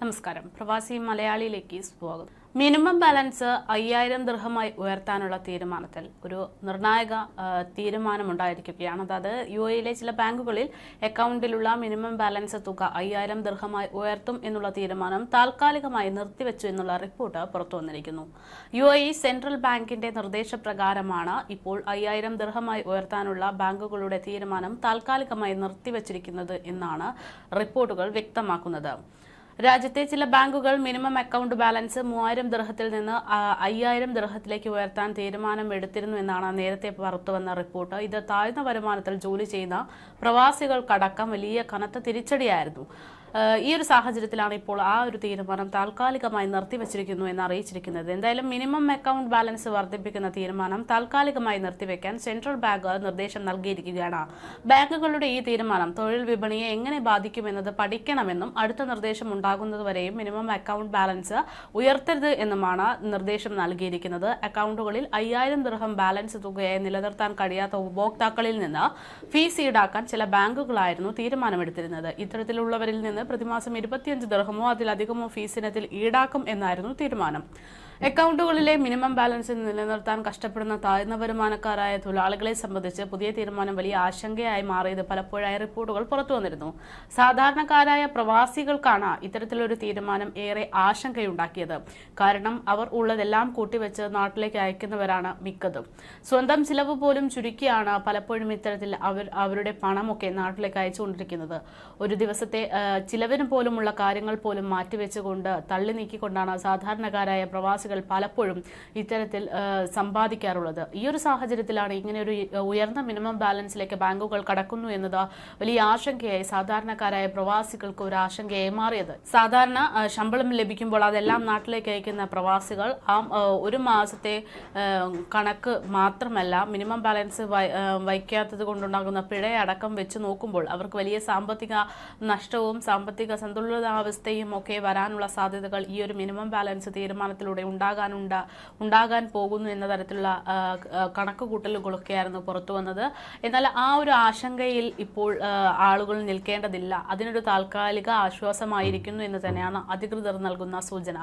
നമസ്കാരം. പ്രവാസി മലയാളിയിലേക്ക് സ്വാഗതം. മിനിമം ബാലൻസ് 5000 ദിർഹമായി ഉയർത്താനുള്ള തീരുമാനത്തിൽ ഒരു നിർണായക തീരുമാനമുണ്ടായിരിക്കുകയാണ്. അതായത് UAE ചില ബാങ്കുകളിൽ അക്കൗണ്ടിലുള്ള മിനിമം ബാലൻസ് തുക 5000 ദിർഹമായി ഉയർത്തും എന്നുള്ള തീരുമാനം താൽക്കാലികമായി നിർത്തിവെച്ചു എന്നുള്ള റിപ്പോർട്ട് പുറത്തുവന്നിരിക്കുന്നു. UAE സെൻട്രൽ ബാങ്കിന്റെ നിർദ്ദേശപ്രകാരമാണ് ഇപ്പോൾ 5000 ദിർഹമായി ഉയർത്താനുള്ള ബാങ്കുകളുടെ തീരുമാനം താൽക്കാലികമായി നിർത്തിവച്ചിരിക്കുന്നത് എന്നാണ് റിപ്പോർട്ടുകൾ വ്യക്തമാക്കുന്നത്. രാജ്യത്തെ ചില ബാങ്കുകൾ മിനിമം അക്കൗണ്ട് ബാലൻസ് 3000 ദിർഹത്തിൽ നിന്ന് 5000 ദിർഹത്തിലേക്ക് ഉയർത്താൻ തീരുമാനമെടുത്തിരുന്നു എന്നാണ് നേരത്തെ പുറത്തുവന്ന റിപ്പോർട്ട്. ഇത് താഴ്ന്ന വരുമാനത്തിൽ ജോലി ചെയ്യുന്ന പ്രവാസികൾക്കടക്കം വലിയ കനത്ത തിരിച്ചടിയായിരുന്നു. ഈ ഒരു സാഹചര്യത്തിലാണ് ഇപ്പോൾ ആ ഒരു തീരുമാനം താൽക്കാലികമായി നിർത്തിവച്ചിരിക്കുന്നു എന്ന് അറിയിച്ചിരിക്കുന്നത്. എന്തായാലും മിനിമം അക്കൗണ്ട് ബാലൻസ് വർദ്ധിപ്പിക്കുന്ന തീരുമാനം താൽക്കാലികമായി നിർത്തിവെക്കാൻ സെൻട്രൽ ബാങ്ക് നിർദ്ദേശം നൽകിയിരിക്കുകയാണ്. ബാങ്കുകളുടെ ഈ തീരുമാനം തൊഴിൽ വിപണിയെ എങ്ങനെ ബാധിക്കുമെന്നത് പഠിക്കണമെന്നും അടുത്ത നിർദ്ദേശം ഉണ്ടാകുന്നതുവരെയും മിനിമം അക്കൗണ്ട് ബാലൻസ് ഉയർത്തരുത് എന്നുമാണ് നിർദ്ദേശം നൽകിയിരിക്കുന്നത്. അക്കൗണ്ടുകളിൽ 5000 ദിർഹം ബാലൻസ് തുകയായി നിലനിർത്താൻ കഴിയാത്ത ഉപഭോക്താക്കളിൽ നിന്ന് ഫീസ് ഈടാക്കാൻ ചില ബാങ്കുകളായിരുന്നു തീരുമാനമെടുത്തിരുന്നത്. ഇത്തരത്തിലുള്ളവരിൽ നിന്ന് പ്രതിമാസം 25 ദിർഹമോ അതിലധികമോ ഫീസ് ഇനത്തിൽ ഈടാക്കും എന്നായിരുന്നു തീരുമാനം. അക്കൗണ്ടുകളിലെ മിനിമം ബാലൻസ് നിലനിർത്താൻ കഷ്ടപ്പെടുന്ന താഴ്ന്ന വരുമാനക്കാരായ തൊഴിലാളികളെ സംബന്ധിച്ച് പുതിയ തീരുമാനം വലിയ ആശങ്കയായി മാറിയത് പലപ്പോഴായി റിപ്പോർട്ടുകൾ പുറത്തുവന്നിരുന്നു. സാധാരണക്കാരായ പ്രവാസികൾക്കാണ് ഇത്തരത്തിലൊരു തീരുമാനം ഏറെ ആശങ്കയുണ്ടാക്കിയത്. കാരണം അവർ ഉള്ളതെല്ലാം കൂട്ടിവെച്ച് നാട്ടിലേക്ക് അയക്കുന്നവരാണ് മിക്കതും. സ്വന്തം ചിലവ് പോലും ചുരുക്കിയാണ് പലപ്പോഴും ഇത്തരത്തിൽ അവരുടെ പണമൊക്കെ നാട്ടിലേക്ക് അയച്ചുകൊണ്ടിരിക്കുന്നത്. ഒരു ദിവസത്തെ ചിലവിന് പോലുമുള്ള കാര്യങ്ങൾ പോലും മാറ്റിവെച്ചുകൊണ്ട് തള്ളി നീക്കിക്കൊണ്ടാണ് സാധാരണക്കാരായ പ്രവാസികൾ പലപ്പോഴും ഇത്തരത്തിൽ സമ്പാദിക്കാറുള്ളത്. ഈ ഒരു സാഹചര്യത്തിലാണ് ഇങ്ങനെ ഒരു ഉയർന്ന മിനിമം ബാലൻസിലേക്ക് ബാങ്കുകൾ കടക്കുന്നു എന്നത് വലിയ ആശങ്കയായി സാധാരണക്കാരായ പ്രവാസികൾക്ക് ഒരു ആശങ്കയായി മാറിയത്. സാധാരണ ശമ്പളം ലഭിക്കുമ്പോൾ അതെല്ലാം നാട്ടിലേക്ക് അയക്കുന്ന പ്രവാസികൾ ഒരു മാസത്തെ കണക്ക് മാത്രമല്ല മിനിമം ബാലൻസ് വയ്ക്കാത്തത് കൊണ്ടുണ്ടാകുന്ന പിഴയടക്കം വെച്ച് നോക്കുമ്പോൾ അവർക്ക് വലിയ സാമ്പത്തിക നഷ്ടവും സാമ്പത്തിക സന്തുലിതാവസ്ഥയും ഒക്കെ വരാനുള്ള സാധ്യതകൾ ഈ ഒരു മിനിമം ബാലൻസ് തീരുമാനത്തിലൂടെ ഉണ്ടാകാൻ പോകുന്നു എന്ന തരത്തിലുള്ള കണക്കുകൂട്ടലുകളൊക്കെയായിരുന്നു പുറത്തു വന്നത്. എന്നാൽ ആ ഒരു ആശങ്കയിൽ ഇപ്പോൾ ആളുകൾ നിൽക്കേണ്ടതില്ല. അതിനൊരു താൽക്കാലിക ആശ്വാസമായിരിക്കുന്നു എന്ന് തന്നെയാണ് അധികൃതർ നൽകുന്ന സൂചന.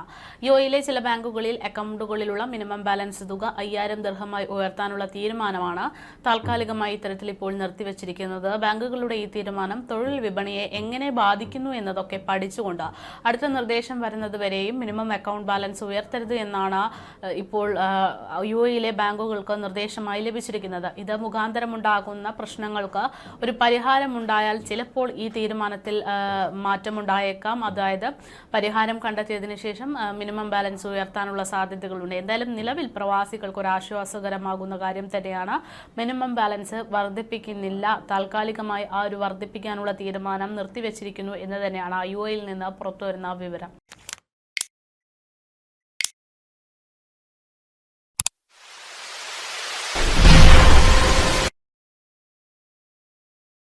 UAE ചില ബാങ്കുകളിൽ അക്കൗണ്ടുകളിലുള്ള മിനിമം ബാലൻസ് തുക 5000 ദിർഹമായി ഉയർത്താനുള്ള തീരുമാനമാണ് താൽക്കാലികമായി ഇത്തരത്തിൽ ഇപ്പോൾ നിർത്തിവച്ചിരിക്കുന്നത്. ബാങ്കുകളുടെ ഈ തീരുമാനം തൊഴിൽ വിപണിയെ എങ്ങനെ ബാധിക്കുന്നു എന്നതൊക്കെ പഠിച്ചുകൊണ്ട് അടുത്ത നിർദ്ദേശം വരുന്നത് വരെയും മിനിമം അക്കൗണ്ട് ബാലൻസ് ഉയർത്തരുത് എന്നാണ് ഇപ്പോൾ UAE ബാങ്കുകൾക്ക് നിർദ്ദേശമായി ലഭിച്ചിരിക്കുന്നത്. ഇത് മുഖാന്തരമുണ്ടാകുന്ന പ്രശ്നങ്ങൾക്ക് ഒരു പരിഹാരമുണ്ടായാൽ ചിലപ്പോൾ ഈ തീരുമാനത്തിൽ മാറ്റമുണ്ടായേക്കാം. അതായത് പരിഹാരം കണ്ടെത്തിയതിനു ശേഷം മിനിമം ബാലൻസ് ഉയർത്താനുള്ള സാധ്യതകളുണ്ട്. എന്തായാലും നിലവിൽ പ്രവാസികൾക്ക് ഒരു ആശ്വാസകരമാകുന്ന കാര്യം തന്നെയാണ് മിനിമം ബാലൻസ് വർദ്ധിപ്പിക്കുന്നില്ല. താൽക്കാലികമായി ആ ഒരു വർദ്ധിപ്പിക്കാനുള്ള തീരുമാനം നിർത്തിവെച്ചിരിക്കുന്നു എന്ന് തന്നെയാണ് UAE നിന്ന് പുറത്തുവരുന്ന വിവരം.